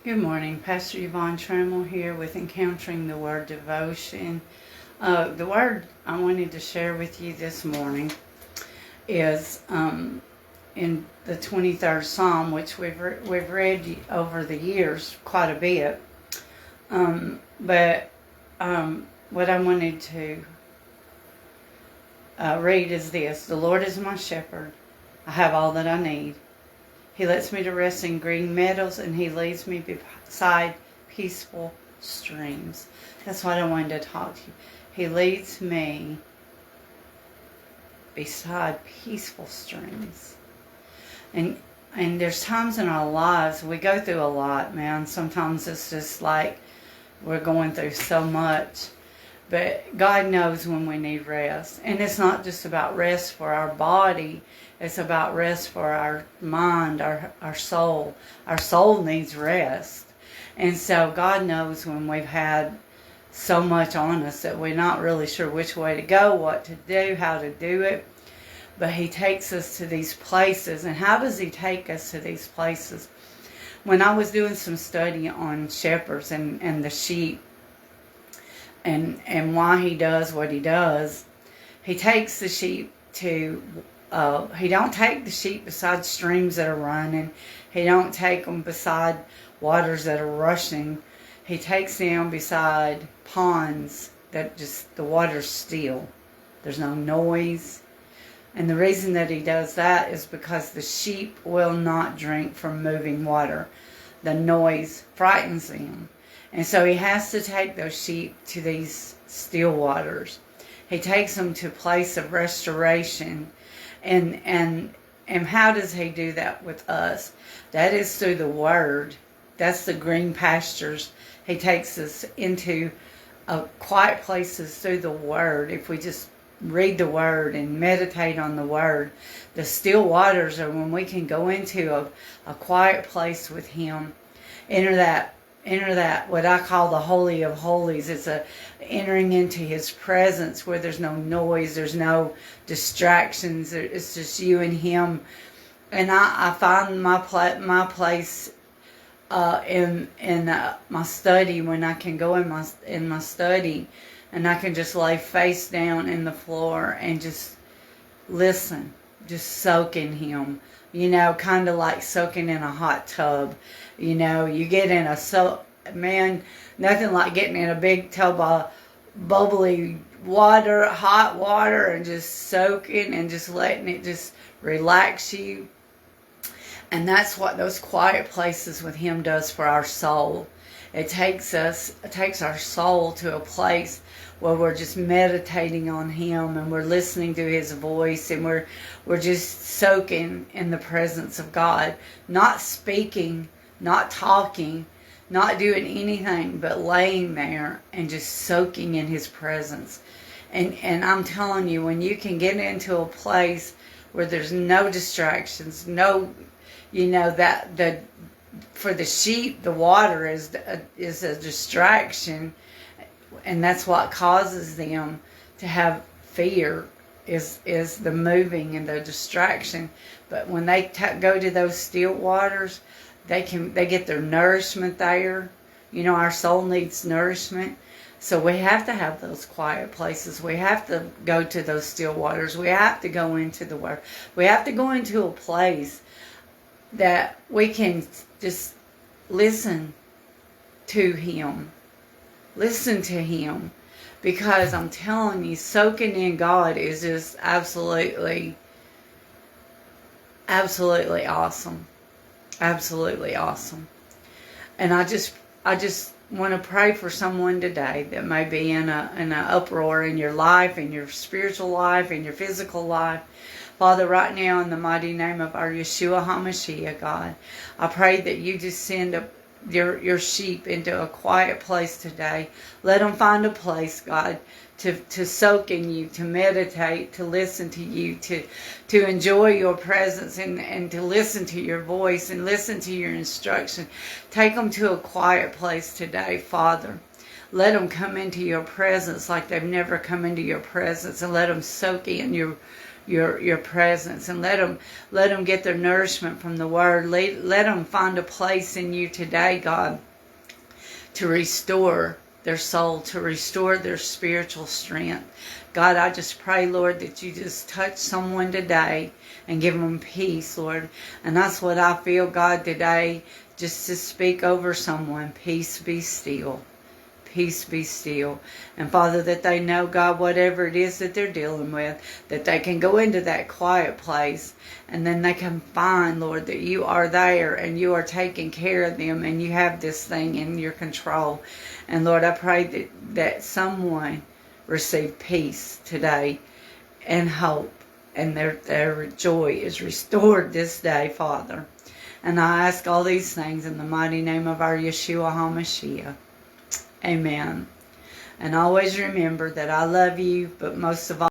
Good morning. Pastor Yvonne Trammell here with Encountering the Word Devotion. The word I wanted to share with you this morning is in the 23rd Psalm, which we've read over the years quite a bit. But what I wanted to read is this. The Lord is my shepherd. I have all that I need. He lets me to rest in green meadows, and He leads me beside peaceful streams. That's what I wanted to talk to you. He leads me beside peaceful streams. And there's times in our lives we go through a lot, man. Sometimes it's just like we're going through so much. But God knows when we need rest. And it's not just about rest for our body. It's about rest for our mind, our soul. Our soul needs rest. And so God knows when we've had so much on us that we're not really sure which way to go, what to do, how to do it. But He takes us to these places. And how does He take us to these places? When I was doing some study on shepherds and the sheep, and why He does what He does, He takes the sheep to, He don't take the sheep beside streams that are running. He don't take them beside waters that are rushing. He takes them beside ponds that just, the water's still. There's no noise. And the reason that He does that is because the sheep will not drink from moving water. The noise frightens them. And so He has to take those sheep to these still waters. He takes them to a place of restoration. And how does He do that with us? That is through the Word. That's the green pastures. He takes us into quiet places through the Word. If we just read the Word and meditate on the Word, the still waters are when we can go into a quiet place with Him. Enter that what I call the Holy of Holies. It's entering into His presence where there's no noise, there's no distractions. It's just you and Him. And I find my place in my study, when I can go in my study and I can just lay face down in the floor and just listen, just soak in Him. You know, kind of like soaking in a hot tub. You know, you get in nothing like getting in a big tub of bubbly water, hot water, and just soaking and just letting it just relax you. And that's what those quiet places with Him does for our soul. It takes our soul to a place where we're just meditating on Him and we're listening to His voice and we're just soaking in the presence of God. Not speaking, not talking, not doing anything but laying there and just soaking in His presence. And I'm telling you, when you can get into a place where there's no distractions, no, you know, for the sheep, the water is a distraction, and that's what causes them to have fear is the moving and the distraction. But when they go to those still waters, they get their nourishment there. You know, our soul needs nourishment. So we have to have those quiet places. We have to go to those still waters. We have to go into the Word. We have to go into a place that we can just listen to Him. Listen to Him. Because I'm telling you, soaking in God is just absolutely awesome. Absolutely awesome. And I just want to pray for someone today that may be in an uproar in your life, in your spiritual life, in your physical life. Father, right now in the mighty name of our Yeshua HaMashiach, God, I pray that you just send your sheep into a quiet place today. Let them find a place, God, to soak in you, to meditate, to listen to you, to enjoy your presence and to listen to your voice and listen to your instruction. Take them to a quiet place today, Father. Let them come into your presence like they've never come into your presence, and let them soak in your presence, and let them get their nourishment from the Word. Let them find a place in you today, God, to restore their soul, to restore their spiritual strength. God, I just pray, Lord, that you just touch someone today and give them peace, Lord. And that's what I feel, God, today, just to speak over someone. Peace be still. Peace be still. And Father, that they know, God, whatever it is that they're dealing with, that they can go into that quiet place, and then they can find, Lord, that you are there and you are taking care of them, and you have this thing in your control. And Lord, I pray that someone receive peace today and hope, and their joy is restored this day, Father. And I ask all these things in the mighty name of our Yeshua HaMashiach. Amen. And always remember that I love you, but most of all,